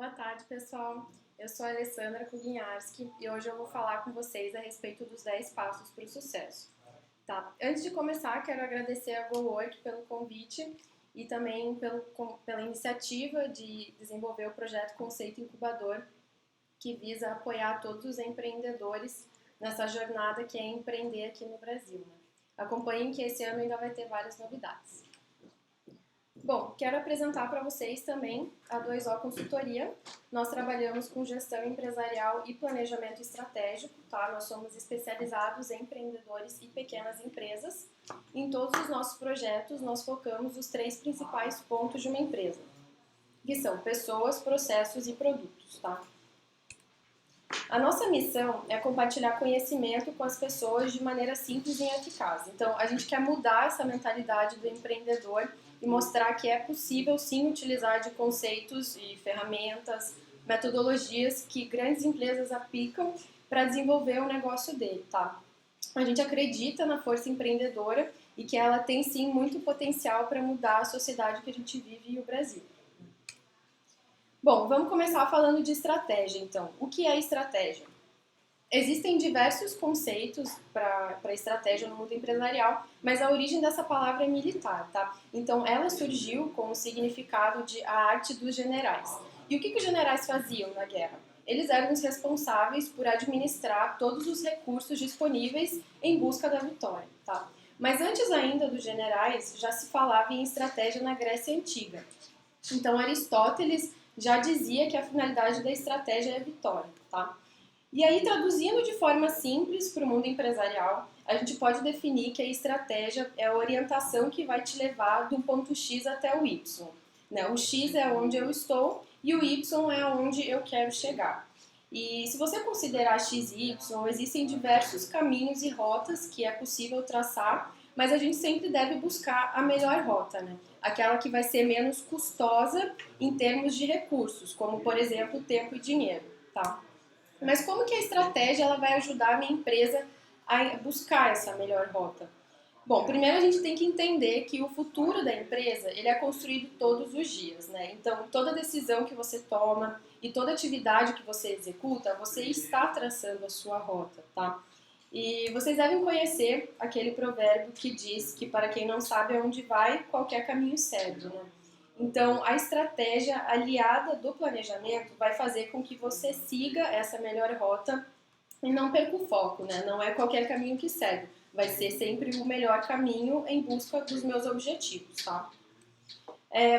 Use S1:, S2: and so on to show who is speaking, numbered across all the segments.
S1: Boa tarde, pessoal. Eu sou a Alessandra Kuginharski e hoje eu vou falar com vocês a respeito dos 10 passos para o sucesso. Tá? Antes de começar, quero agradecer a GoWork pelo convite e também pela iniciativa de desenvolver o projeto Conceito Incubador, que visa apoiar todos os empreendedores nessa jornada que é empreender aqui no Brasil, né? Acompanhem que esse ano ainda vai ter várias novidades. Bom, quero apresentar para vocês também a 2O Consultoria. Nós trabalhamos com gestão empresarial e planejamento estratégico, tá? Nós somos especializados em empreendedores e pequenas empresas. Em todos os nossos projetos, nós focamos os 3 principais pontos de uma empresa, que são pessoas, processos e produtos, tá? A nossa missão é compartilhar conhecimento com as pessoas de maneira simples e eficaz. Então, a gente quer mudar essa mentalidade do empreendedor e mostrar que é possível sim utilizar de conceitos e ferramentas, metodologias que grandes empresas aplicam para desenvolver o negócio dele, tá? A gente acredita na força empreendedora e que ela tem sim muito potencial para mudar a sociedade que a gente vive e o Brasil. Bom, vamos começar falando de estratégia, então. O que é estratégia? Existem diversos conceitos para estratégia no mundo empresarial, mas a origem dessa palavra é militar, tá? Então, ela surgiu com o significado de a arte dos generais. E o que os generais faziam na guerra? Eles eram os responsáveis por administrar todos os recursos disponíveis em busca da vitória, tá? Mas antes ainda dos generais, já se falava em estratégia na Grécia Antiga. Então, Aristóteles já dizia que a finalidade da estratégia é a vitória, tá? E aí, traduzindo de forma simples para o mundo empresarial, a gente pode definir que a estratégia é a orientação que vai te levar do ponto X até o Y, né? O X é onde eu estou e o Y é onde eu quero chegar. E se você considerar X e Y, existem diversos caminhos e rotas que é possível traçar, mas a gente sempre deve buscar a melhor rota, né? Aquela que vai ser menos custosa em termos de recursos, como, por exemplo, tempo e dinheiro, tá? Mas como que a estratégia ela vai ajudar a minha empresa a buscar essa melhor rota? Bom, primeiro a gente tem que entender que o futuro da empresa ele é construído todos os dias, né? Então, toda decisão que você toma e toda atividade que você executa, você está traçando a sua rota, tá? E vocês devem conhecer aquele provérbio que diz que para quem não sabe aonde vai, qualquer caminho serve, né? Então, a estratégia aliada do planejamento vai fazer com que você siga essa melhor rota e não perca o foco, né? Não é qualquer caminho que serve. Vai ser sempre o melhor caminho em busca dos meus objetivos, tá?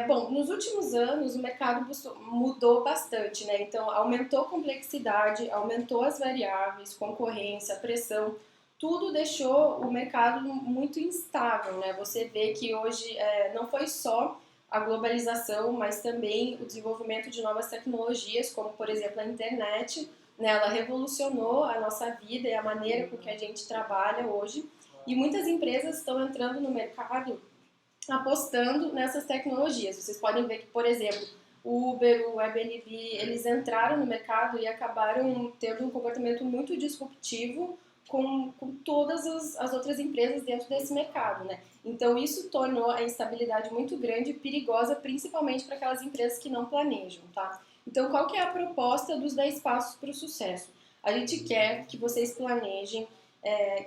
S1: Bom, nos últimos anos o mercado mudou bastante, né? Então aumentou a complexidade, aumentou as variáveis, concorrência, pressão, tudo deixou o mercado muito instável, né? Você vê que hoje não foi só a globalização, mas também o desenvolvimento de novas tecnologias, como por exemplo a internet, né? Ela revolucionou a nossa vida e a maneira com que a gente trabalha hoje. E muitas empresas estão entrando no mercado apostando nessas tecnologias. Vocês podem ver que, por exemplo, o Uber, o Airbnb, eles entraram no mercado e acabaram tendo um comportamento muito disruptivo com todas as outras empresas dentro desse mercado, né? Então isso tornou a instabilidade muito grande e perigosa, principalmente para aquelas empresas que não planejam, tá? Então qual que é a proposta dos 10 passos para o sucesso? A gente quer que vocês planejem,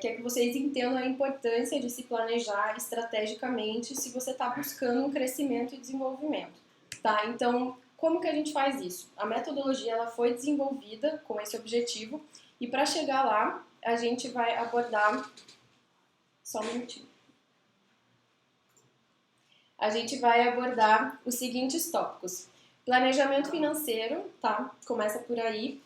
S1: quer que vocês entendam a importância de se planejar estrategicamente se você está buscando um crescimento e desenvolvimento, tá? Então, como que a gente faz isso? A metodologia ela foi desenvolvida com esse objetivo e para chegar lá, a gente vai abordar... Só um minutinho. A gente vai abordar os seguintes tópicos. Planejamento financeiro, tá? Começa por aí.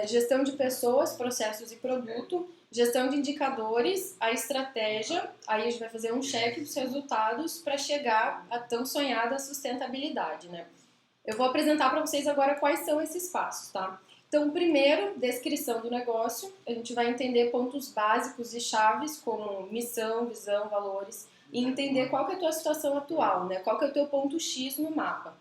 S1: Gestão de pessoas, processos e produto, gestão de indicadores, a estratégia, aí a gente vai fazer um check dos resultados para chegar à tão sonhada sustentabilidade, né? Eu vou apresentar para vocês agora quais são esses passos, tá? Então, primeiro, descrição do negócio, a gente vai entender pontos básicos e chaves como missão, visão, valores e entender qual que é a tua situação atual, né? Qual que é o teu ponto X no mapa.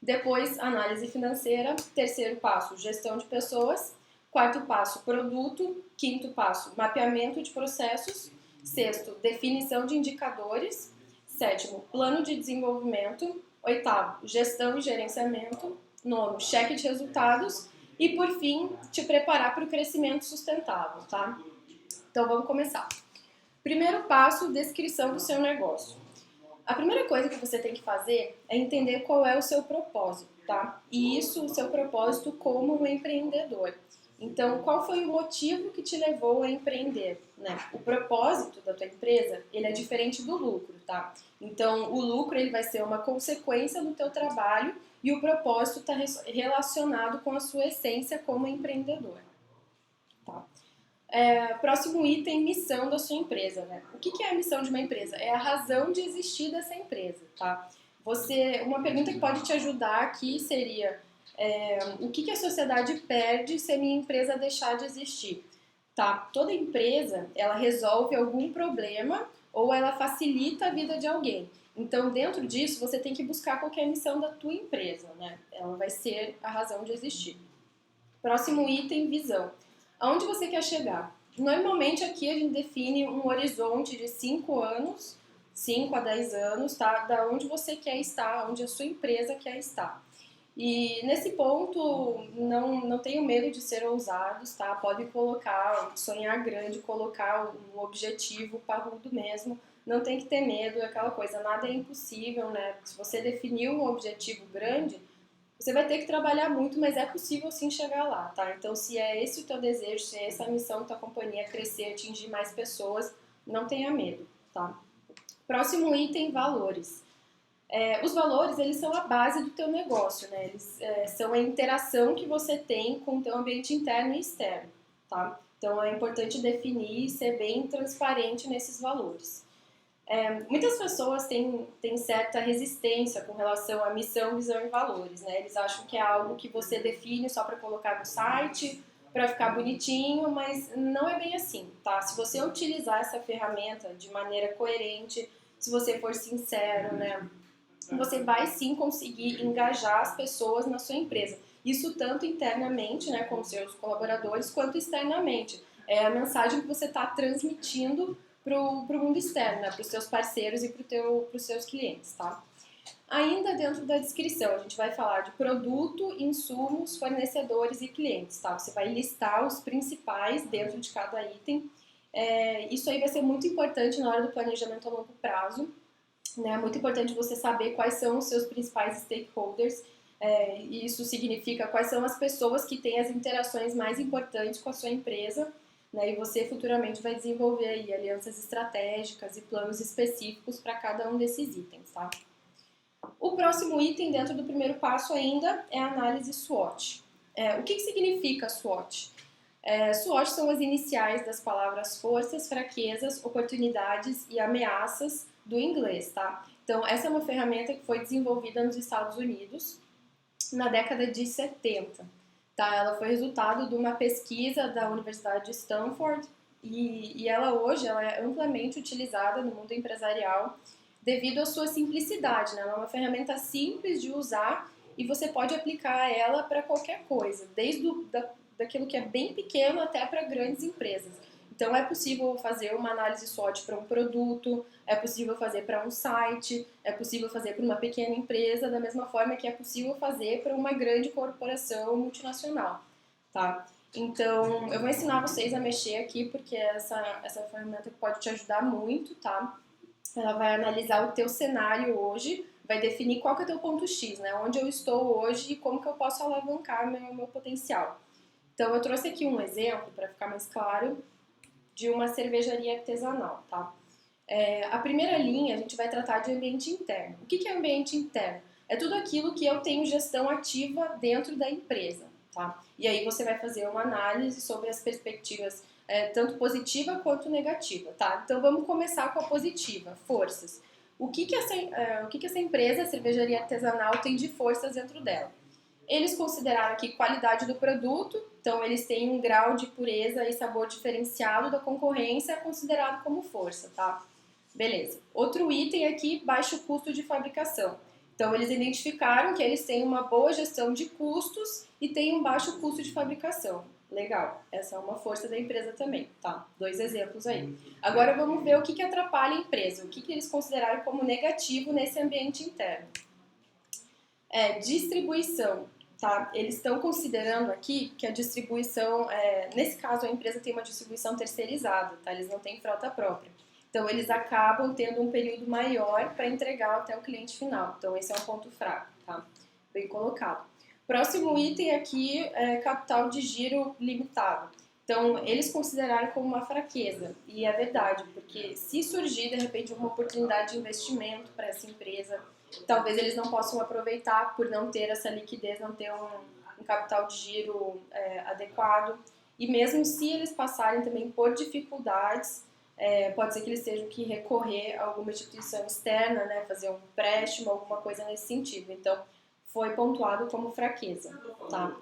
S1: Depois, análise financeira. Terceiro passo, gestão de pessoas. Quarto passo, produto. Quinto passo, mapeamento de processos. Sexto, definição de indicadores. Sétimo, plano de desenvolvimento. Oitavo, gestão e gerenciamento. Nono, cheque de resultados. E, por fim, te preparar para o crescimento sustentável, tá? Então, vamos começar. Primeiro passo, descrição do seu negócio. A primeira coisa que você tem que fazer é entender qual é o seu propósito, tá? E isso, o seu propósito como um empreendedor. Então, qual foi o motivo que te levou a empreender, né? O propósito da tua empresa, ele é diferente do lucro, tá? Então, o lucro, ele vai ser uma consequência do teu trabalho e o propósito está relacionado com a sua essência como empreendedor, tá? Próximo item, missão da sua empresa, né? O que é a missão de uma empresa? É a razão de existir dessa empresa, tá? Uma pergunta que pode te ajudar aqui seria o que a sociedade perde se a minha empresa deixar de existir? Tá? Toda empresa, ela resolve algum problema ou ela facilita a vida de alguém. Então, dentro disso, você tem que buscar qual que é a missão da tua empresa, né? Ela vai ser a razão de existir. Próximo item, visão. Aonde você quer chegar? Normalmente aqui a gente define um horizonte de 5 anos, 5 a 10 anos, tá? Da onde você quer estar, onde a sua empresa quer estar. E nesse ponto, não tenho medo de ser ousados, tá? Pode colocar, sonhar grande, colocar um objetivo parrudo mesmo. Não tem que ter medo, é aquela coisa, nada é impossível, né? Se você definiu um objetivo grande, você vai ter que trabalhar muito, mas é possível sim chegar lá, tá? Então, se é esse o teu desejo, se é essa a missão da tua companhia, crescer, atingir mais pessoas, não tenha medo, tá? Próximo item, valores. Os valores, eles são a base do teu negócio, né? Eles são a interação que você tem com o teu ambiente interno e externo, tá? Então, é importante definir e ser bem transparente nesses valores. Muitas pessoas têm certa resistência com relação à missão, visão e valores, né? Eles acham que é algo que você define só para colocar no site, para ficar bonitinho, mas não é bem assim, tá? Se você utilizar essa ferramenta de maneira coerente, se você for sincero, né? Você vai sim conseguir engajar as pessoas na sua empresa. Isso tanto internamente, né, com os seus colaboradores, quanto externamente. É a mensagem que você está transmitindo para o mundo externo, né, para os seus parceiros e para os seus clientes, tá? Ainda dentro da descrição, a gente vai falar de produto, insumos, fornecedores e clientes, tá? Você vai listar os principais dentro de cada item. Isso aí vai ser muito importante na hora do planejamento a longo prazo. É muito importante você saber quais são os seus principais stakeholders, e isso significa quais são as pessoas que têm as interações mais importantes com a sua empresa, né, e você futuramente vai desenvolver aí alianças estratégicas e planos específicos para cada um desses itens, tá? O próximo item dentro do primeiro passo ainda é a análise SWOT. O que significa SWOT? SWOT são as iniciais das palavras forças, fraquezas, oportunidades e ameaças do inglês, tá? Então, essa é uma ferramenta que foi desenvolvida nos Estados Unidos na década de 70, tá? Ela foi resultado de uma pesquisa da Universidade de Stanford e ela hoje ela é amplamente utilizada no mundo empresarial devido à sua simplicidade, né? Ela é uma ferramenta simples de usar e você pode aplicar ela para qualquer coisa, desde daquilo que é bem pequeno até para grandes empresas. Então, é possível fazer uma análise SWOT para um produto, é possível fazer para um site, é possível fazer para uma pequena empresa, da mesma forma que é possível fazer para uma grande corporação multinacional, tá? Então, eu vou ensinar vocês a mexer aqui, porque essa ferramenta pode te ajudar muito, tá? Ela vai analisar o teu cenário hoje, vai definir qual que é o teu ponto X, né? Onde eu estou hoje e como que eu posso alavancar meu potencial. Então, eu trouxe aqui um exemplo, para ficar mais claro, de uma cervejaria artesanal, tá? A primeira linha, a gente vai tratar de ambiente interno. O que é ambiente interno? É tudo aquilo que eu tenho gestão ativa dentro da empresa, tá? E aí você vai fazer uma análise sobre as perspectivas, tanto positiva quanto negativa, tá? Então, vamos começar com a positiva, forças. O que essa empresa, a cervejaria artesanal, tem de forças dentro dela? Eles consideraram aqui qualidade do produto, então eles têm um grau de pureza e sabor diferenciado da concorrência considerado como força, tá? Beleza. Outro item aqui, baixo custo de fabricação. Então eles identificaram que eles têm uma boa gestão de custos e têm um baixo custo de fabricação. Legal, essa é uma força da empresa também, tá? 2 exemplos aí. Agora vamos ver o que atrapalha a empresa, o que eles consideraram como negativo nesse ambiente interno. Distribuição. tá? Eles estão considerando aqui que a distribuição, nesse caso a empresa tem uma distribuição terceirizada, tá? Eles não têm frota própria. Então eles acabam tendo um período maior para entregar até o cliente final. Então esse é um ponto fraco, tá? Bem colocado. Próximo item aqui é capital de giro limitado. Então, eles consideraram como uma fraqueza, e é verdade, porque se surgir, de repente, uma oportunidade de investimento para essa empresa, talvez eles não possam aproveitar por não ter essa liquidez, não ter um capital de giro adequado, e mesmo se eles passarem também por dificuldades, pode ser que eles tenham que recorrer a alguma instituição externa, né, fazer um empréstimo, alguma coisa nesse sentido. Então, foi pontuado como fraqueza, tá?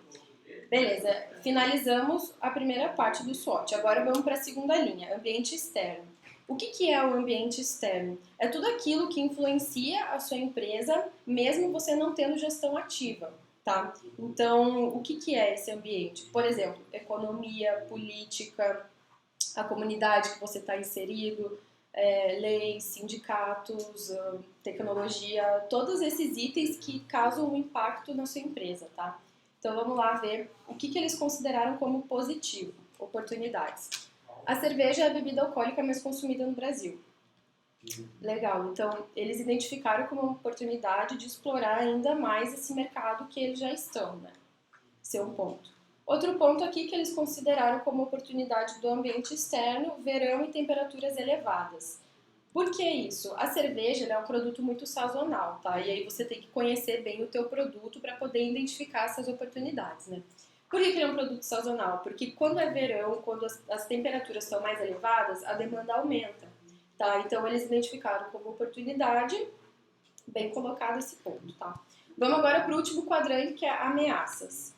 S1: Beleza, finalizamos a primeira parte do SWOT. Agora vamos para a segunda linha, ambiente externo. O que é o ambiente externo? É tudo aquilo que influencia a sua empresa, mesmo você não tendo gestão ativa, tá? Então, o que é esse ambiente? Por exemplo, economia, política, a comunidade que você está inserido, leis, sindicatos, tecnologia, todos esses itens que causam um impacto na sua empresa, tá? Então vamos lá ver o que eles consideraram como positivo, oportunidades. A cerveja é a bebida alcoólica mais consumida no Brasil. Legal, então eles identificaram como uma oportunidade de explorar ainda mais esse mercado que eles já estão, né? Esse é um ponto. Outro ponto aqui que eles consideraram como oportunidade do ambiente externo, verão e temperaturas elevadas. Por que isso? A cerveja é um produto muito sazonal, tá? E aí você tem que conhecer bem o teu produto para poder identificar essas oportunidades, né? Por que ele é um produto sazonal? Porque quando é verão, quando as temperaturas estão mais elevadas, a demanda aumenta, tá? Então eles identificaram como oportunidade, bem colocado esse ponto, tá? Vamos agora para o último quadrante, que é ameaças.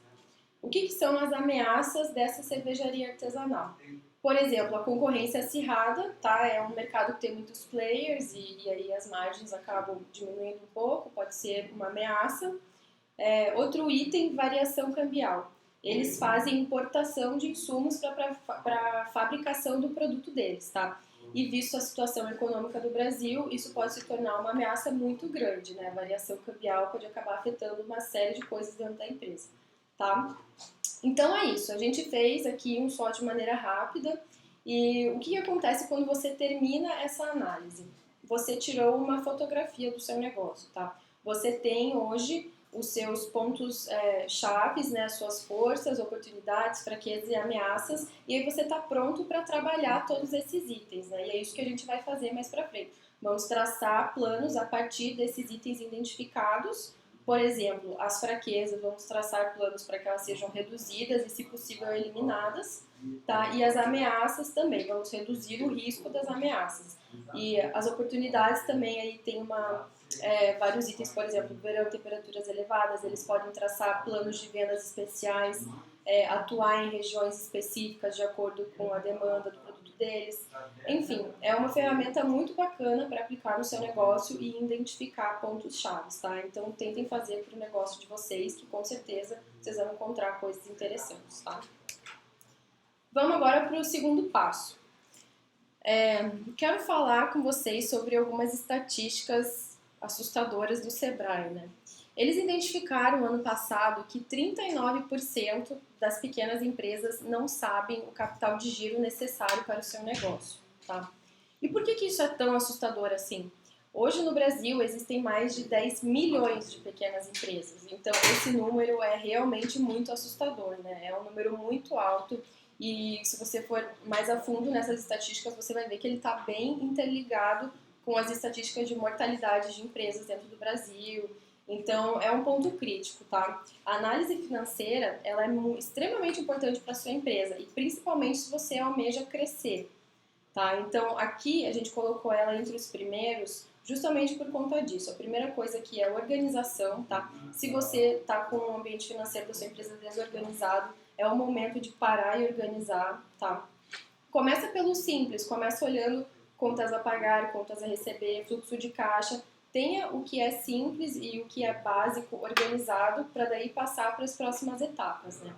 S1: O que são as ameaças dessa cervejaria artesanal? Por exemplo, a concorrência acirrada, tá? É um mercado que tem muitos players e aí as margens acabam diminuindo um pouco, pode ser uma ameaça. Outro item, variação cambial. Eles fazem importação de insumos para a fabricação do produto deles, tá? E visto a situação econômica do Brasil, isso pode se tornar uma ameaça muito grande, né? A variação cambial pode acabar afetando uma série de coisas dentro da empresa, tá? Então é isso, a gente fez aqui um SWOT de maneira rápida e o que acontece quando você termina essa análise? Você tirou uma fotografia do seu negócio, tá? Você tem hoje os seus pontos chaves, né, as suas forças, oportunidades, fraquezas e ameaças, e aí você está pronto para trabalhar todos esses itens, né? E é isso que a gente vai fazer mais para frente. Vamos traçar planos a partir desses itens identificados. Por exemplo, as fraquezas, vamos traçar planos para que elas sejam reduzidas e, se possível, eliminadas, tá? E as ameaças também, vamos reduzir o risco das ameaças. E as oportunidades também, aí tem vários itens, por exemplo, verão, temperaturas elevadas, eles podem traçar planos de vendas especiais, atuar em regiões específicas de acordo com a demanda do produto deles. Enfim, é uma ferramenta muito bacana para aplicar no seu negócio e identificar pontos-chave, tá? Então, tentem fazer para o negócio de vocês, que com certeza vocês vão encontrar coisas interessantes, tá? Vamos agora para o segundo passo. Quero falar com vocês sobre algumas estatísticas assustadoras do Sebrae, né? Eles identificaram ano passado que 39% das pequenas empresas não sabem o capital de giro necessário para o seu negócio, tá? E por que isso é tão assustador assim? Hoje no Brasil existem mais de 10 milhões de pequenas empresas, então esse número é realmente muito assustador, né? É um número muito alto e se você for mais a fundo nessas estatísticas, você vai ver que ele está bem interligado com as estatísticas de mortalidade de empresas dentro do Brasil. Então, é um ponto crítico, tá? A análise financeira, ela é extremamente importante para a sua empresa, e principalmente se você almeja crescer, tá? Então, aqui a gente colocou ela entre os primeiros, justamente por conta disso. A primeira coisa aqui é organização, tá? Se você está com o ambiente financeiro da sua empresa desorganizado, é o momento de parar e organizar, tá? Começa pelo simples, começa olhando contas a pagar, contas a receber, fluxo de caixa. Tenha o que é simples e o que é básico organizado para daí passar para as próximas etapas, né?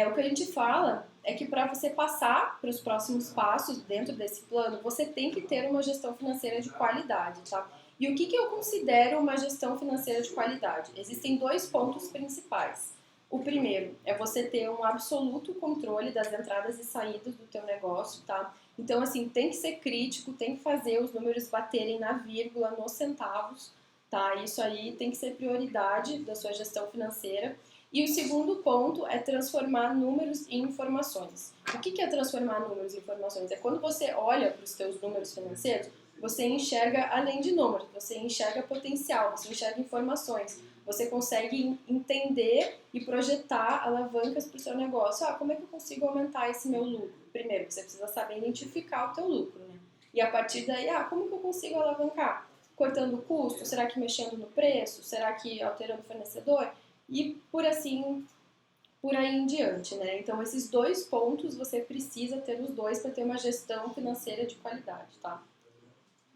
S1: O que a gente fala é que para você passar para os próximos passos dentro desse plano, você tem que ter uma gestão financeira de qualidade, tá? E o que eu considero uma gestão financeira de qualidade? Existem 2 pontos principais. O primeiro é você ter um absoluto controle das entradas e saídas do teu negócio, tá? Então, assim, tem que ser crítico, tem que fazer os números baterem na vírgula, nos centavos, tá? Isso aí tem que ser prioridade da sua gestão financeira. E o segundo ponto é transformar números em informações. O que é transformar números em informações? É quando você olha para os seus números financeiros, você enxerga além de números, você enxerga potencial, você enxerga informações, você consegue entender e projetar alavancas para o seu negócio. Ah, como é que eu consigo aumentar esse meu lucro? Primeiro, você precisa saber identificar o teu lucro, né? E a partir daí, como que eu consigo alavancar? Cortando o custo? Será que mexendo no preço? Será que alterando o fornecedor? E por aí em diante, né? Então, esses 2 pontos, você precisa ter os 2 para ter uma gestão financeira de qualidade, tá?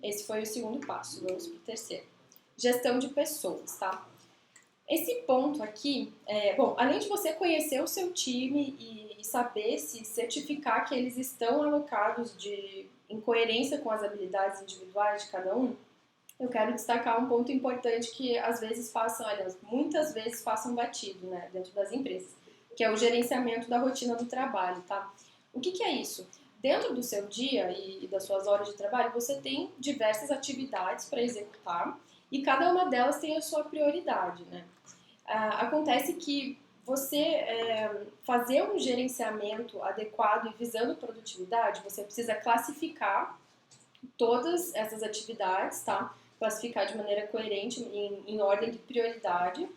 S1: Esse foi o segundo passo. Vamos para o terceiro. Gestão de pessoas, tá? Esse ponto aqui, além de você conhecer o seu time e saber se certificar que eles estão alocados em coerência com as habilidades individuais de cada um, eu quero destacar um ponto importante que às vezes muitas vezes passam batido, né, dentro das empresas, que é o gerenciamento da rotina do trabalho, tá? O que é isso? Dentro do seu dia e das suas horas de trabalho, você tem diversas atividades para executar e cada uma delas tem a sua prioridade, né? Acontece que você fazer um gerenciamento adequado e visando produtividade, você precisa classificar todas essas atividades, tá? Classificar de maneira coerente em ordem de prioridade.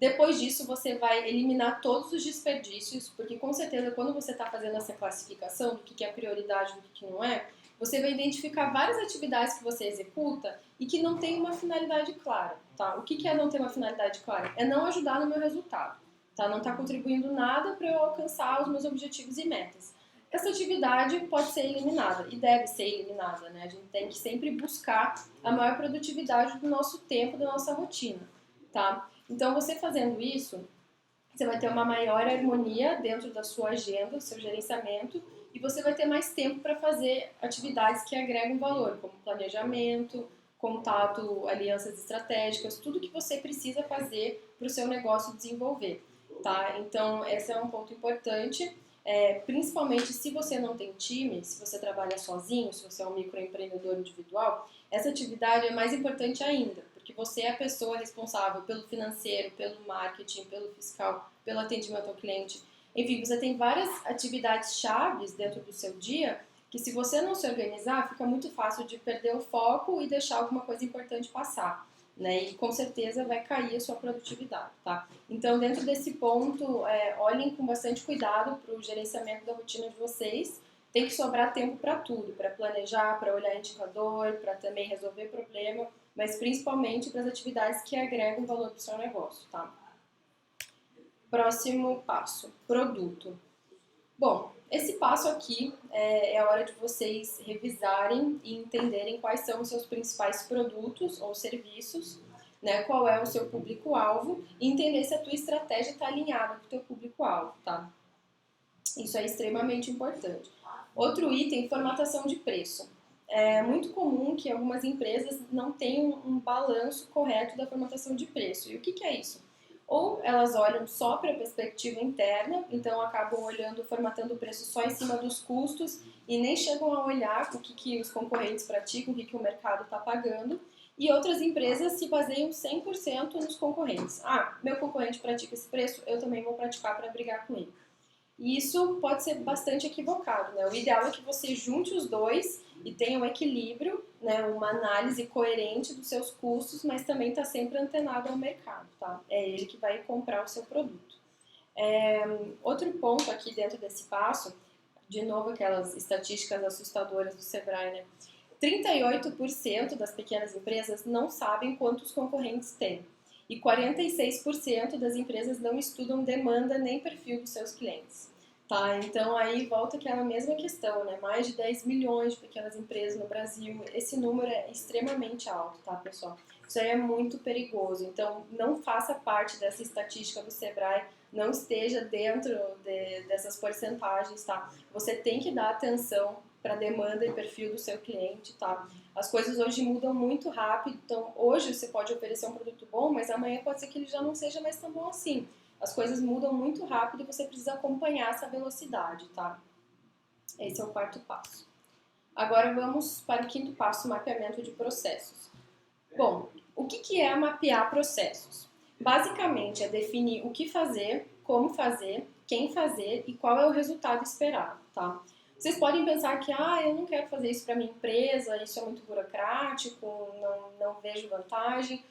S1: Depois disso, você vai eliminar todos os desperdícios, porque com certeza quando você está fazendo essa classificação do que é prioridade e do que não é, você vai identificar várias atividades que você executa e que não tem uma finalidade clara, tá? O que é não ter uma finalidade clara? É não ajudar no meu resultado, tá? Não está contribuindo nada para eu alcançar os meus objetivos e metas. Essa atividade pode ser eliminada e deve ser eliminada, né? A gente tem que sempre buscar a maior produtividade do nosso tempo, da nossa rotina, tá? Então, você fazendo isso, você vai ter uma maior harmonia dentro da sua agenda, do seu gerenciamento, e você vai ter mais tempo para fazer atividades que agregam valor, como planejamento, contato, alianças estratégicas, tudo que você precisa fazer para o seu negócio desenvolver, tá? Então, esse é um ponto importante, principalmente se você não tem time, se você trabalha sozinho, se você é um microempreendedor individual, essa atividade é mais importante ainda, porque você é a pessoa responsável pelo financeiro, pelo marketing, pelo fiscal, pelo atendimento ao cliente. Enfim, você tem várias atividades chaves dentro do seu dia que, se você não se organizar, fica muito fácil de perder o foco e deixar alguma coisa importante passar, né? E com certeza vai cair a sua produtividade, tá? Então, dentro desse ponto, olhem com bastante cuidado para o gerenciamento da rotina de vocês. Tem que sobrar tempo para tudo, para planejar, para olhar indicador, para também resolver problema, mas principalmente para as atividades que agregam valor para o seu negócio, tá? Próximo passo, produto. Bom, esse passo aqui é a hora de vocês revisarem e entenderem quais são os seus principais produtos ou serviços, né? Qual é o seu público-alvo e entender se a tua estratégia está alinhada com o teu público-alvo, tá? Isso é extremamente importante. Outro item, formatação de preço. É muito comum que algumas empresas não tenham um balanço correto da formatação de preço. E o que é isso? Ou elas olham só para a perspectiva interna, então acabam formatando o preço só em cima dos custos e nem chegam a olhar o que os concorrentes praticam, o que o mercado está pagando. E outras empresas se baseiam 100% nos concorrentes. Meu concorrente pratica esse preço, eu também vou praticar para brigar com ele. E isso pode ser bastante equivocado, né? O ideal é que você junte os dois e tenha um equilíbrio, né? Uma análise coerente dos seus custos, mas também está sempre antenado ao mercado, tá? É ele que vai comprar o seu produto. Outro ponto aqui dentro desse passo, de novo aquelas estatísticas assustadoras do Sebrae, né? 38% das pequenas empresas não sabem quantos concorrentes têm. E 46% das empresas não estudam demanda nem perfil dos seus clientes. Tá? Então aí volta aquela mesma questão, né? Mais de 10 milhões de pequenas empresas no Brasil. Esse número é extremamente alto, tá, pessoal? Isso aí é muito perigoso. Então não faça parte dessa estatística do Sebrae, não esteja dentro dessas porcentagens, tá? Você tem que dar atenção para a demanda e perfil do seu cliente, tá? As coisas hoje mudam muito rápido, então hoje você pode oferecer um produto bom, mas amanhã pode ser que ele já não seja mais tão bom assim. As coisas mudam muito rápido e você precisa acompanhar essa velocidade, tá? Esse é o quarto passo. Agora vamos para o quinto passo, mapeamento de processos. Bom, o que é mapear processos? Basicamente é definir o que fazer, como fazer, quem fazer e qual é o resultado esperado, tá? Vocês podem pensar que, eu não quero fazer isso para minha empresa, isso é muito burocrático, não vejo vantagem.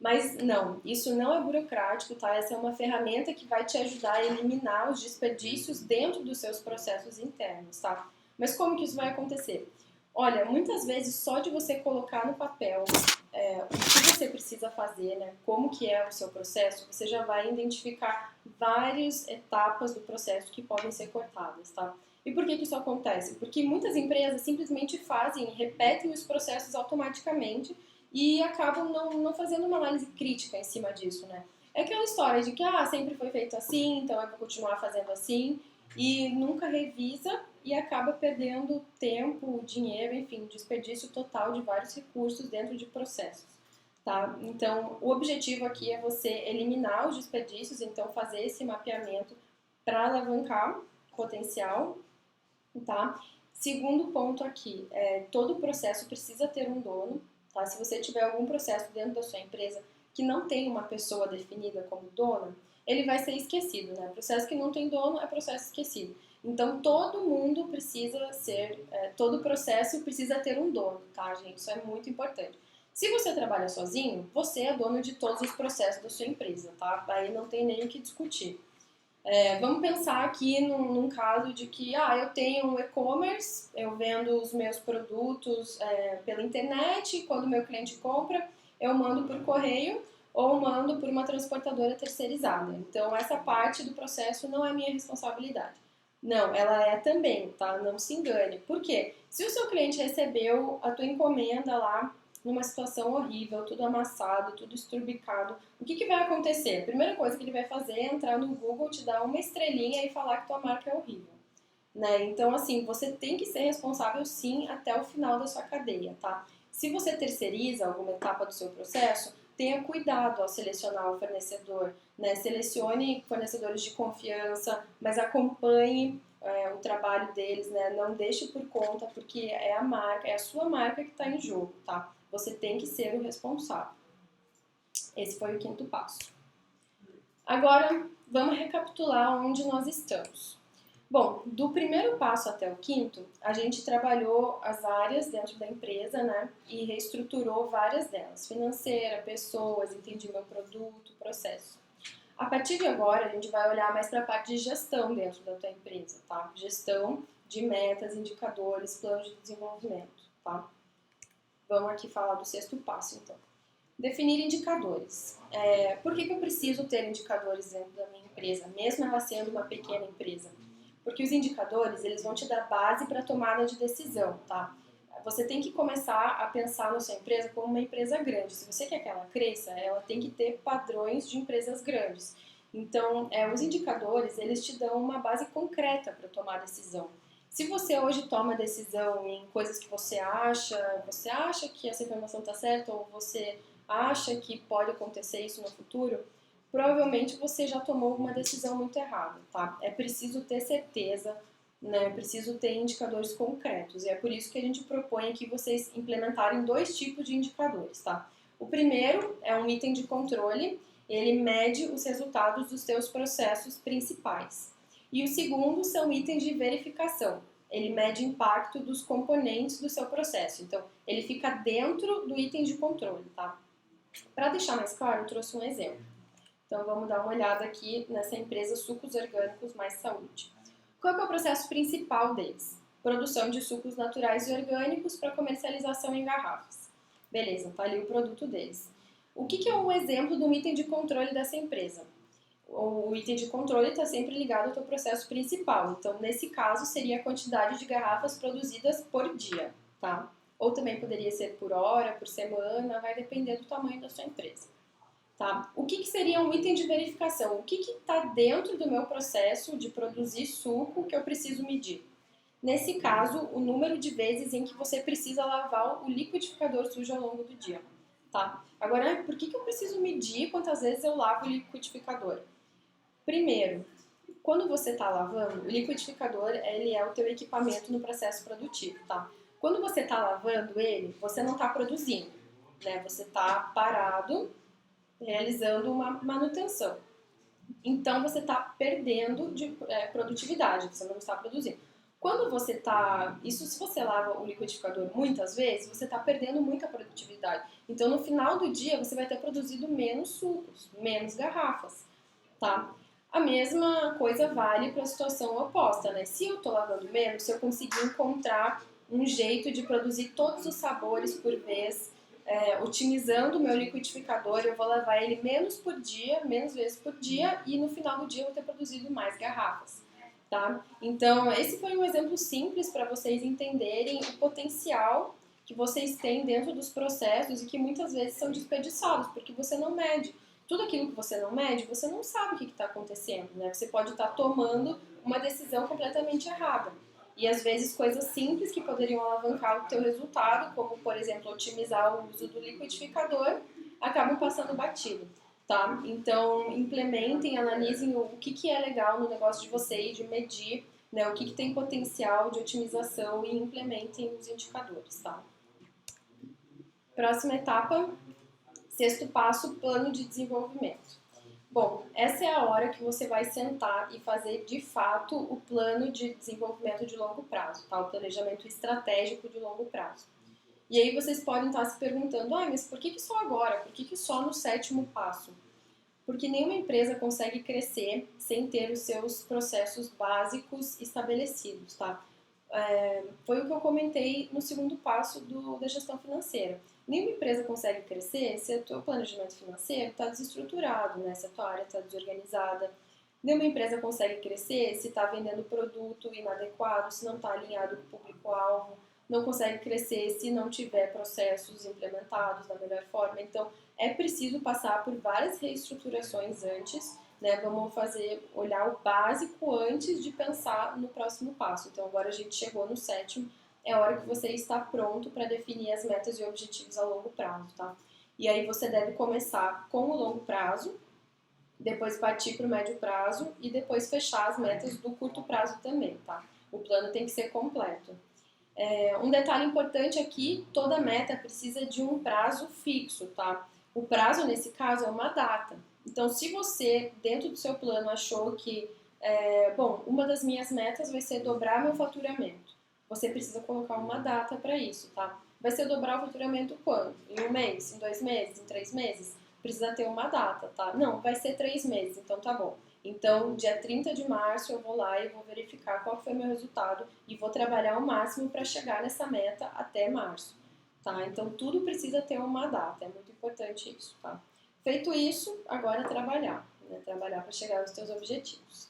S1: Mas não, isso não é burocrático, tá? Essa é uma ferramenta que vai te ajudar a eliminar os desperdícios dentro dos seus processos internos, tá? Mas como que isso vai acontecer? Olha, muitas vezes só de você colocar no papel o que você precisa fazer, né? Como que é o seu processo, você já vai identificar várias etapas do processo que podem ser cortadas, tá? E por que isso acontece? Porque muitas empresas simplesmente fazem, repetem os processos automaticamente e acabam não fazendo uma análise crítica em cima disso, né? É aquela história de que, sempre foi feito assim, então eu vou continuar fazendo assim, e nunca revisa e acaba perdendo tempo, dinheiro, enfim, desperdício total de vários recursos dentro de processos, tá? Então, o objetivo aqui é você eliminar os desperdícios, então fazer esse mapeamento para alavancar o potencial, tá? Segundo ponto aqui, todo processo precisa ter um dono, tá? Se você tiver algum processo dentro da sua empresa que não tem uma pessoa definida como dona, ele vai ser esquecido, né? Processo que não tem dono é processo esquecido. Então, todo mundo precisa todo processo precisa ter um dono, tá, gente? Isso é muito importante. Se você trabalha sozinho, você é dono de todos os processos da sua empresa, tá? Aí não tem nem o que discutir. Vamos pensar aqui num caso de que eu tenho um e-commerce, eu vendo os meus produtos pela internet, e quando o meu cliente compra, eu mando por correio ou mando por uma transportadora terceirizada. Então, essa parte do processo não é minha responsabilidade. Não, ela é também, tá? Não se engane. Por quê? Se o seu cliente recebeu a tua encomenda lá numa situação horrível, tudo amassado, tudo esturbicado, o que vai acontecer? A primeira coisa que ele vai fazer é entrar no Google, te dar uma estrelinha e falar que tua marca é horrível, né? Então, assim, você tem que ser responsável, sim, até o final da sua cadeia, tá? Se você terceiriza alguma etapa do seu processo, tenha cuidado ao selecionar o fornecedor, né? Selecione fornecedores de confiança, mas acompanhe o trabalho deles, né? Não deixe por conta, porque é a sua marca que está em jogo, tá? Você tem que ser o responsável. Esse foi o quinto passo. Agora, vamos recapitular onde nós estamos. Bom, do primeiro passo até o quinto, a gente trabalhou as áreas dentro da empresa, né? E reestruturou várias delas. Financeira, pessoas, entendi meu produto, processo. A partir de agora, a gente vai olhar mais para a parte de gestão dentro da tua empresa, tá? Gestão de metas, indicadores, planos de desenvolvimento, tá? Vamos aqui falar do sexto passo, então. Definir indicadores. Por que eu preciso ter indicadores dentro da minha empresa, mesmo ela sendo uma pequena empresa? Porque os indicadores, eles vão te dar base para a tomada de decisão, tá? Você tem que começar a pensar na sua empresa como uma empresa grande. Se você quer que ela cresça, ela tem que ter padrões de empresas grandes. Então, os indicadores, eles te dão uma base concreta para tomar decisão. Se você hoje toma decisão em coisas que você acha que essa informação está certa ou você acha que pode acontecer isso no futuro, provavelmente você já tomou uma decisão muito errada, tá? É preciso ter certeza, né? É preciso ter indicadores concretos. E é por isso que a gente propõe aqui vocês implementarem 2 tipos de indicadores, tá? O primeiro é um item de controle, ele mede os resultados dos seus processos principais. E o segundo são itens de verificação. Ele mede o impacto dos componentes do seu processo. Então, ele fica dentro do item de controle, tá? Para deixar mais claro, eu trouxe um exemplo. Então, vamos dar uma olhada aqui nessa empresa Sucos Orgânicos Mais Saúde. Qual é o processo principal deles? Produção de sucos naturais e orgânicos para comercialização em garrafas. Beleza, tá ali o produto deles. O que é um exemplo de um item de controle dessa empresa? O item de controle está sempre ligado ao teu processo principal. Então, nesse caso, seria a quantidade de garrafas produzidas por dia, tá? Ou também poderia ser por hora, por semana, vai depender do tamanho da sua empresa. Tá? O que seria um item de verificação? O que está dentro do meu processo de produzir suco que eu preciso medir? Nesse caso, o número de vezes em que você precisa lavar o liquidificador sujo ao longo do dia, tá? Agora, por que eu preciso medir quantas vezes eu lavo o liquidificador? Primeiro, quando você está lavando, o liquidificador ele é o teu equipamento no processo produtivo, tá? Quando você está lavando ele, você não está produzindo, né? Você está parado, realizando uma manutenção. Então, você está perdendo de produtividade, você não está produzindo. Quando você está... Isso se você lava o liquidificador muitas vezes, você está perdendo muita produtividade. Então, no final do dia, você vai ter produzido menos sucos, menos garrafas, tá? A mesma coisa vale para a situação oposta, né? Se eu estou lavando menos, se eu conseguir encontrar um jeito de produzir todos os sabores por vez, otimizando o meu liquidificador, eu vou lavar ele menos por dia, menos vezes por dia, e no final do dia eu vou ter produzido mais garrafas, tá? Então, esse foi um exemplo simples para vocês entenderem o potencial que vocês têm dentro dos processos e que muitas vezes são desperdiçados, porque você não mede. Tudo aquilo que você não mede, você não sabe o que está acontecendo, né? Você pode estar tomando uma decisão completamente errada. E às vezes coisas simples que poderiam alavancar o teu resultado, como por exemplo otimizar o uso do liquidificador, acabam passando batido, tá? Então implementem, analisem o que é legal no negócio de vocês, de medir, né? O que tem potencial de otimização e implementem os indicadores, tá? Próxima etapa, sexto passo, plano de desenvolvimento. Bom, essa é a hora que você vai sentar e fazer de fato o plano de desenvolvimento de longo prazo, tá? O planejamento estratégico de longo prazo. E aí vocês podem estar se perguntando, mas por que só agora? Por que só no sétimo passo? Porque nenhuma empresa consegue crescer sem ter os seus processos básicos estabelecidos, tá? Foi o que eu comentei no segundo passo da gestão financeira. Nenhuma empresa consegue crescer se o teu planejamento financeiro está desestruturado, né? Se a tua área está desorganizada. Nenhuma empresa consegue crescer se está vendendo produto inadequado, se não está alinhado com o público-alvo. Não consegue crescer se não tiver processos implementados da melhor forma. Então, é preciso passar por várias reestruturações antes, né? Vamos olhar o básico antes de pensar no próximo passo. Então, agora a gente chegou no sétimo, é a hora que você está pronto para definir as metas e objetivos a longo prazo, tá? E aí você deve começar com o longo prazo, depois partir para o médio prazo e depois fechar as metas do curto prazo também, tá? O plano tem que ser completo. Um detalhe importante aqui, toda meta precisa de um prazo fixo, tá? O prazo, nesse caso, é uma data. Então, se você, dentro do seu plano, achou que, uma das minhas metas vai ser dobrar meu faturamento, você precisa colocar uma data para isso, tá? Vai ser dobrar o faturamento quando? Em um mês? Em 2 meses? Em 3 meses? Precisa ter uma data, tá? Não, vai ser 3 meses, então tá bom. Então, dia 30 de março eu vou lá e vou verificar qual foi o meu resultado e vou trabalhar ao máximo para chegar nessa meta até março, tá? Então, tudo precisa ter uma data, é muito importante isso, tá? Feito isso, agora trabalhar, né? Trabalhar para chegar aos teus objetivos.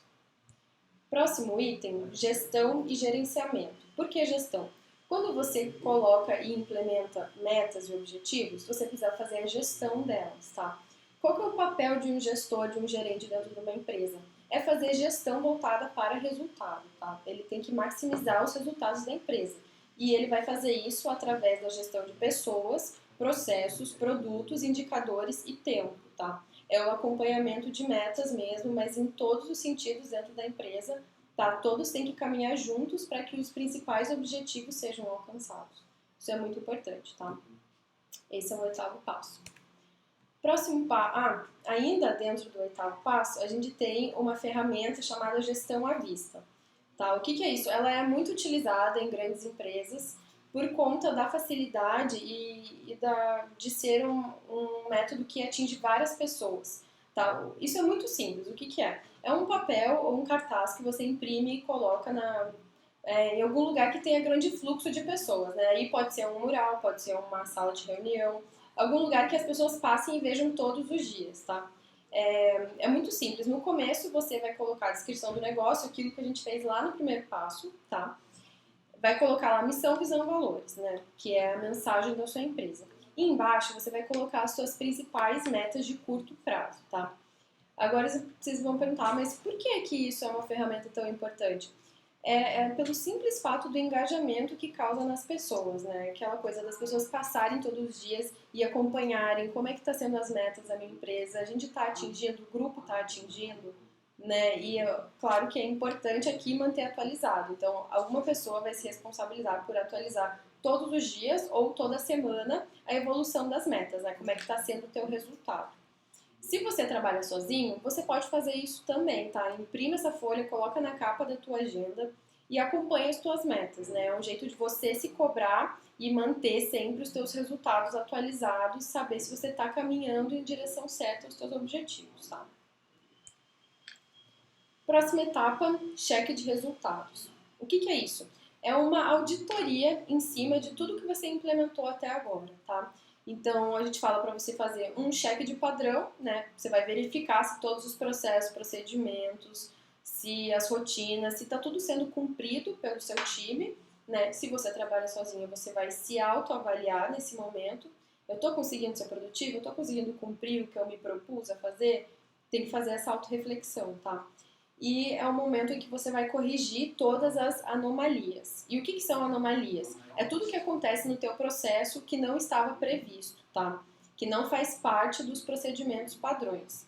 S1: Próximo item, gestão e gerenciamento. Por que gestão? Quando você coloca e implementa metas e objetivos, você precisa fazer a gestão delas, tá? Qual que é o papel de um gestor, de um gerente dentro de uma empresa? É fazer gestão voltada para resultado, tá? Ele tem que maximizar os resultados da empresa. E ele vai fazer isso através da gestão de pessoas, processos, produtos, indicadores e tempo, tá? É o acompanhamento de metas mesmo, mas em todos os sentidos dentro da empresa, tá? Todos têm que caminhar juntos para que os principais objetivos sejam alcançados. Isso é muito importante, tá? Esse é o oitavo passo. Próximo passo, ainda dentro do oitavo passo, a gente tem uma ferramenta chamada gestão à vista. Tá? O que é isso? Ela é muito utilizada em grandes empresas por conta da facilidade de ser um método que atinge várias pessoas. Tá? Isso é muito simples. O que é? É um papel ou um cartaz que você imprime e coloca em algum lugar que tenha grande fluxo de pessoas. Né? Aí pode ser um mural, pode ser uma sala de reunião, algum lugar que as pessoas passem e vejam todos os dias. Tá? É muito simples. No começo você vai colocar a descrição do negócio, aquilo que a gente fez lá no primeiro passo, tá? Vai colocar lá missão, visão, valores, né? Que é a mensagem da sua empresa. E embaixo você vai colocar as suas principais metas de curto prazo, tá? Agora vocês vão perguntar, mas por que isso é uma ferramenta tão importante? é pelo simples fato do engajamento que causa nas pessoas, né? Aquela coisa das pessoas passarem todos os dias e acompanharem como é que está sendo as metas da minha empresa, a gente está atingindo, o grupo está atingindo, né? E claro que é importante aqui manter atualizado. Então, alguma pessoa vai se responsabilizar por atualizar todos os dias ou toda semana a evolução das metas, né? Como é que está sendo o teu resultado. Se você trabalha sozinho, você pode fazer isso também, tá? Imprime essa folha, coloca na capa da tua agenda e acompanha as tuas metas, né? É um jeito de você se cobrar e manter sempre os teus resultados atualizados, saber se você está caminhando em direção certa aos teus objetivos, tá? Próxima etapa, cheque de resultados. O que é isso? É uma auditoria em cima de tudo que você implementou até agora, tá? Então, a gente fala para você fazer um cheque de padrão, né? Você vai verificar se todos os processos, procedimentos, se as rotinas, se está tudo sendo cumprido pelo seu time, né? Se você trabalha sozinho, você vai se autoavaliar nesse momento. Eu estou conseguindo ser produtivo? Eu estou conseguindo cumprir o que eu me propus a fazer? Tem que fazer essa autorreflexão, tá? E é o momento em que você vai corrigir todas as anomalias. E o que são anomalias? É tudo que acontece no teu processo que não estava previsto, tá? Que não faz parte dos procedimentos padrões.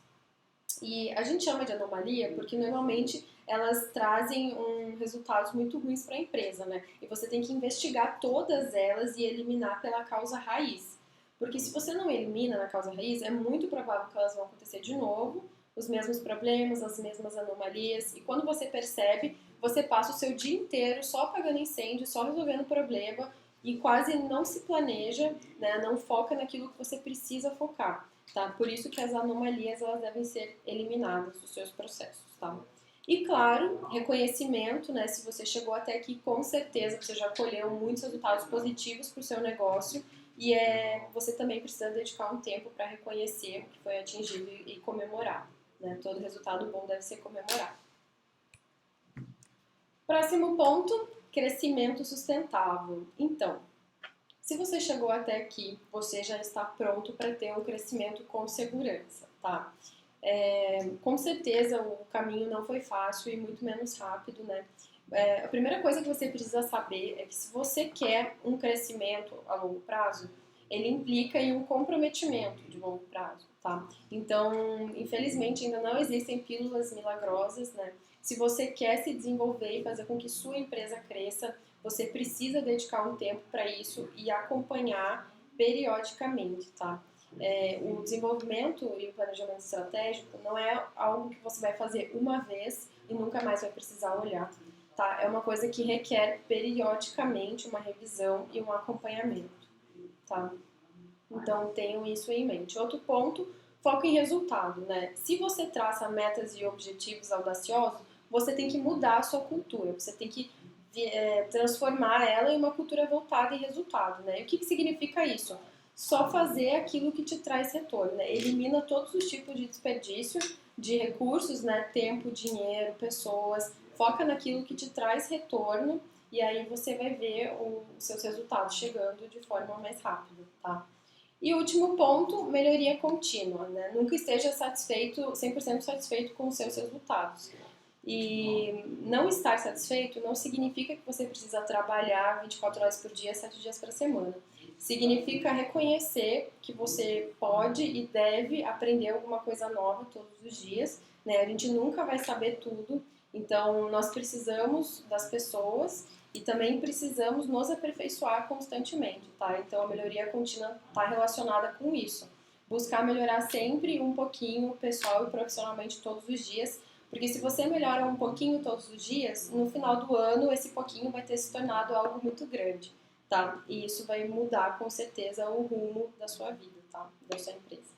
S1: E a gente chama de anomalia porque normalmente elas trazem resultados muito ruins para a empresa, né? E você tem que investigar todas elas e eliminar pela causa raiz. Porque se você não elimina na causa raiz, é muito provável que elas vão acontecer de novo, os mesmos problemas, as mesmas anomalias. E quando você percebe, você passa o seu dia inteiro só apagando incêndio, só resolvendo problema e quase não se planeja, né? Não foca naquilo que você precisa focar. Tá? Por isso que as anomalias elas devem ser eliminadas dos seus processos, tá? E claro, reconhecimento, né? Se você chegou até aqui, com certeza você já colheu muitos resultados positivos para o seu negócio e você também precisa dedicar um tempo para reconhecer o que foi atingido e comemorar, né? Todo resultado bom deve ser comemorado. Próximo ponto, crescimento sustentável. Então, se você chegou até aqui, você já está pronto para ter um crescimento com segurança, tá? Com certeza o caminho não foi fácil e muito menos rápido, né? A primeira coisa que você precisa saber é que se você quer um crescimento a longo prazo, ele implica em um comprometimento de longo prazo, tá? Então, infelizmente, ainda não existem pílulas milagrosas, né? Se você quer se desenvolver e fazer com que sua empresa cresça, você precisa dedicar um tempo para isso e acompanhar periodicamente, tá? O desenvolvimento e o planejamento estratégico não é algo que você vai fazer uma vez e nunca mais vai precisar olhar, tá? É uma coisa que requer periodicamente uma revisão e um acompanhamento, tá? Então tenham isso em mente. Outro ponto, foco em resultado, né? Se você traça metas e objetivos audaciosos, você tem que mudar a sua cultura, você tem que transformar ela em uma cultura voltada em resultado, né? E o que significa isso? Só fazer aquilo que te traz retorno, né? Elimina todos os tipos de desperdício de recursos, né? Tempo, dinheiro, pessoas. Foca naquilo que te traz retorno e aí você vai ver os seus resultados chegando de forma mais rápida, tá? E último ponto, melhoria contínua, né? Nunca esteja satisfeito, 100% satisfeito com os seus resultados. E não estar satisfeito não significa que você precisa trabalhar 24 horas por dia, 7 dias por semana. Significa reconhecer que você pode e deve aprender alguma coisa nova todos os dias, né? A gente nunca vai saber tudo, então nós precisamos das pessoas e também precisamos nos aperfeiçoar constantemente, tá? Então a melhoria contínua está relacionada com isso. Buscar melhorar sempre um pouquinho, pessoal e profissionalmente todos os dias, porque se você melhora um pouquinho todos os dias, no final do ano esse pouquinho vai ter se tornado algo muito grande, tá? E isso vai mudar com certeza o rumo da sua vida, tá? Da sua empresa.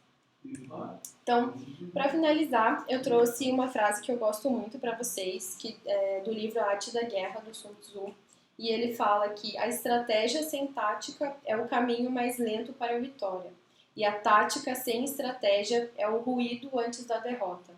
S1: Então, para finalizar, eu trouxe uma frase que eu gosto muito para vocês, que é do livro A Arte da Guerra, do Sun Tzu, e ele fala que a estratégia sem tática é o caminho mais lento para a vitória, e a tática sem estratégia é o ruído antes da derrota.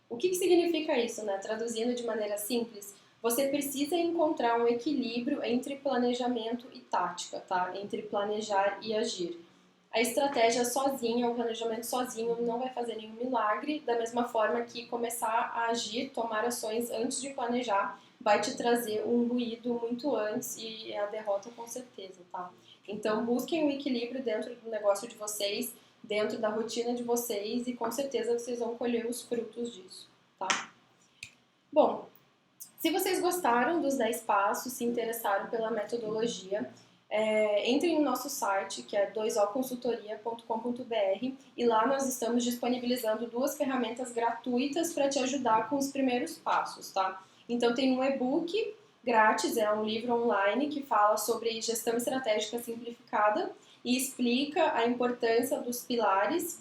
S1: O que significa isso, né? Traduzindo de maneira simples, você precisa encontrar um equilíbrio entre planejamento e tática, tá? Entre planejar e agir. A estratégia sozinha, o planejamento sozinho não vai fazer nenhum milagre, da mesma forma que começar a agir, tomar ações antes de planejar, vai te trazer um ruído muito antes e a derrota com certeza, tá? Então, busquem o equilíbrio dentro do negócio de vocês, dentro da rotina de vocês e com certeza vocês vão colher os frutos disso, tá? Bom, se vocês gostaram dos 10 passos, se interessaram pela metodologia, entrem no nosso site, que é 2oconsultoria.com.br, e lá nós estamos disponibilizando 2 ferramentas gratuitas para te ajudar com os primeiros passos, tá? Então tem um e-book grátis, é um livro online que fala sobre gestão estratégica simplificada e explica a importância dos pilares,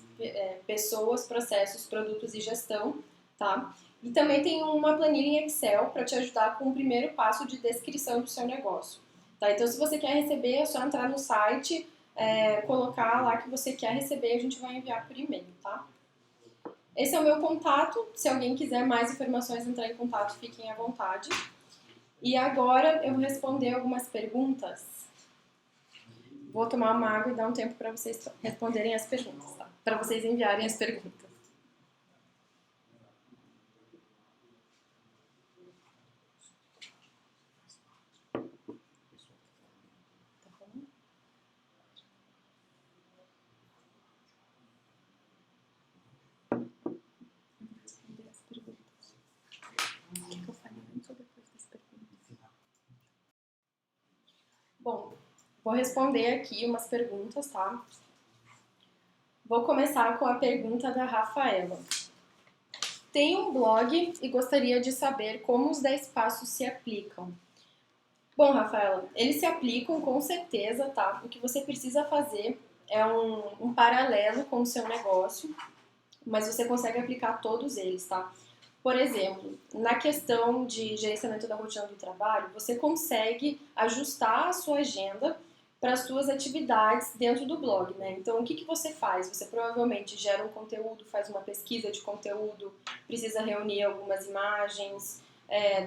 S1: pessoas, processos, produtos e gestão, tá? E também tem uma planilha em Excel para te ajudar com o primeiro passo de descrição do seu negócio. Tá? Então, se você quer receber, é só entrar no site, colocar lá que você quer receber e a gente vai enviar por e-mail, tá? Esse é o meu contato. Se alguém quiser mais informações, entrar em contato, fiquem à vontade. E agora eu vou responder algumas perguntas. Vou tomar uma água e dar um tempo para vocês responderem as perguntas, tá? Para vocês enviarem as perguntas. Bom, vou responder aqui umas perguntas, tá? Vou começar com a pergunta da Rafaela. Tenho um blog e gostaria de saber como os 10 passos se aplicam. Bom, Rafaela, eles se aplicam com certeza, tá? O que você precisa fazer é um paralelo com o seu negócio, mas você consegue aplicar todos eles, tá? Por exemplo, na questão de gerenciamento da rotina do trabalho, você consegue ajustar a sua agenda para as suas atividades dentro do blog, né? Então, o que você faz? Você provavelmente gera um conteúdo, faz uma pesquisa de conteúdo, precisa reunir algumas imagens,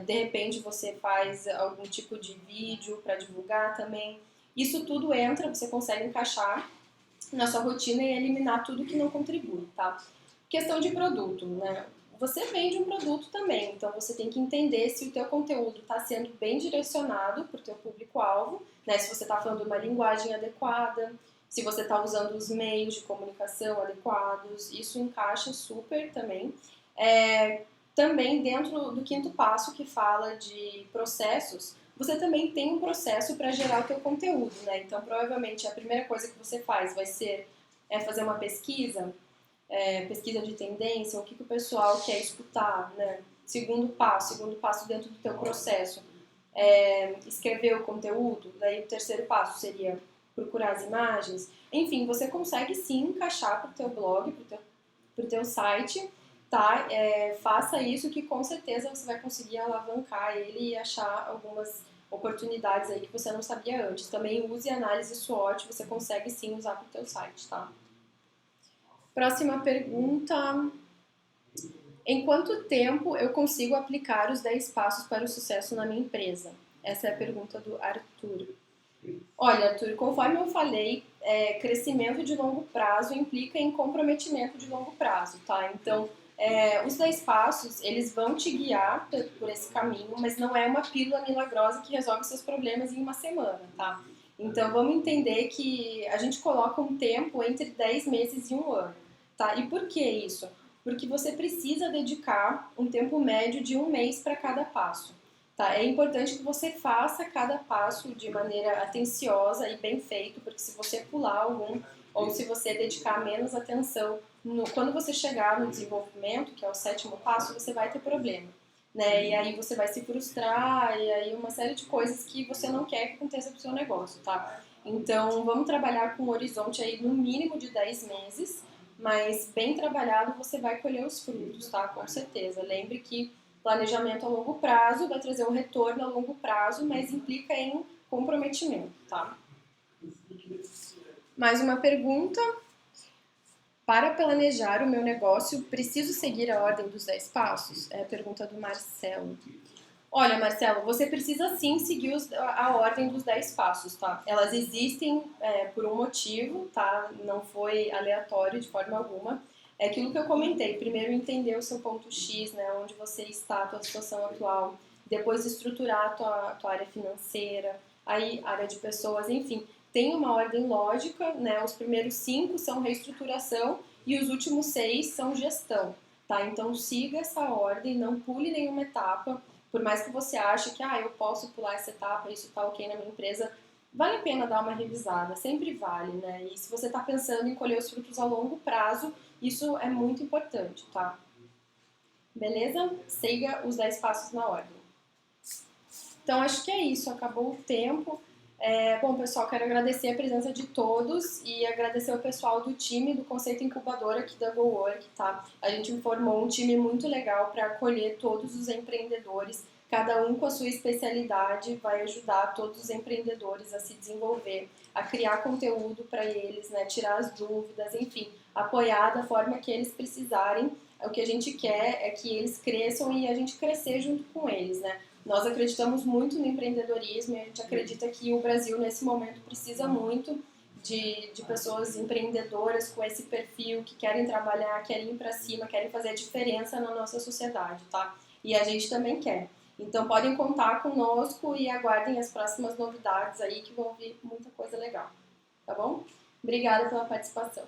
S1: de repente você faz algum tipo de vídeo para divulgar também. Isso tudo entra, você consegue encaixar na sua rotina e eliminar tudo que não contribui, tá? Questão de produto, né? Você vende um produto também, então você tem que entender se o teu conteúdo está sendo bem direcionado para o teu público-alvo, né? Se você está falando uma linguagem adequada, se você está usando os meios de comunicação adequados, isso encaixa super também. Também dentro do quinto passo que fala de processos, você também tem um processo para gerar o teu conteúdo, né? Então provavelmente a primeira coisa que você faz vai ser fazer uma pesquisa, pesquisa de tendência, o que o pessoal quer escutar, né? Segundo passo dentro do teu processo, escrever o conteúdo. Daí o terceiro passo seria procurar as imagens. Enfim, você consegue sim encaixar para o teu blog, para o teu site, tá? Faça isso que com certeza você vai conseguir alavancar ele e achar algumas oportunidades aí que você não sabia antes. Também use análise SWOT, você consegue sim usar para o teu site, tá? Próxima pergunta. Em quanto tempo eu consigo aplicar os 10 passos para o sucesso na minha empresa? Essa é a pergunta do Arthur. Olha, Arthur, conforme eu falei, crescimento de longo prazo implica em comprometimento de longo prazo, tá? Então, os 10 passos, eles vão te guiar por esse caminho, mas não é uma pílula milagrosa que resolve seus problemas em uma semana, tá? Então, vamos entender que a gente coloca um tempo entre 10 meses e um ano, tá? E por que isso? Porque você precisa dedicar um tempo médio de um mês para cada passo. Tá? É importante que você faça cada passo de maneira atenciosa e bem feito, porque se você pular algum ou se você dedicar menos atenção, quando você chegar no desenvolvimento, que é o 7º passo, você vai ter problema. Né? E aí você vai se frustrar, e aí uma série de coisas que você não quer que aconteça pro seu negócio, tá? Então, vamos trabalhar com um horizonte aí no mínimo de 10 meses, mas bem trabalhado você vai colher os frutos, tá? Com certeza. Lembre que planejamento a longo prazo vai trazer um retorno a longo prazo, mas implica em comprometimento, tá? Mais uma pergunta. Para planejar o meu negócio, preciso seguir a ordem dos 10 passos? É a pergunta do Marcelo. Olha, Marcelo, você precisa sim seguir a ordem dos 10 passos, tá? Elas existem por um motivo, tá? Não foi aleatório de forma alguma. É aquilo que eu comentei. Primeiro, entender o seu ponto X, né? Onde você está, a sua situação atual. depois estruturar a tua área financeira, aí área de pessoas, enfim. Tem uma ordem lógica, né? Os primeiros 5 são reestruturação e os últimos 6 são gestão, tá? Então siga essa ordem, não pule nenhuma etapa, por mais que você ache que eu posso pular essa etapa, isso tá ok na minha empresa, vale a pena dar uma revisada, sempre vale, né? E se você está pensando em colher os frutos a longo prazo, isso é muito importante, tá? Beleza? Siga os 10 passos na ordem. Então, acho que é isso. Acabou o tempo. Bom, pessoal, quero agradecer a presença de todos e agradecer o pessoal do time do Conceito Incubador aqui da GoWork, tá? A gente formou um time muito legal para acolher todos os empreendedores, cada um com a sua especialidade, vai ajudar todos os empreendedores a se desenvolver, a criar conteúdo para eles, né? Tirar as dúvidas, enfim, apoiar da forma que eles precisarem. O que a gente quer é que eles cresçam e a gente crescer junto com eles, né? Nós acreditamos muito no empreendedorismo e a gente acredita que o Brasil, nesse momento, precisa muito de pessoas empreendedoras com esse perfil, que querem trabalhar, querem ir para cima, querem fazer a diferença na nossa sociedade, tá? E a gente também quer. Então, podem contar conosco e aguardem as próximas novidades aí, que vão vir muita coisa legal, tá bom? Obrigada pela participação.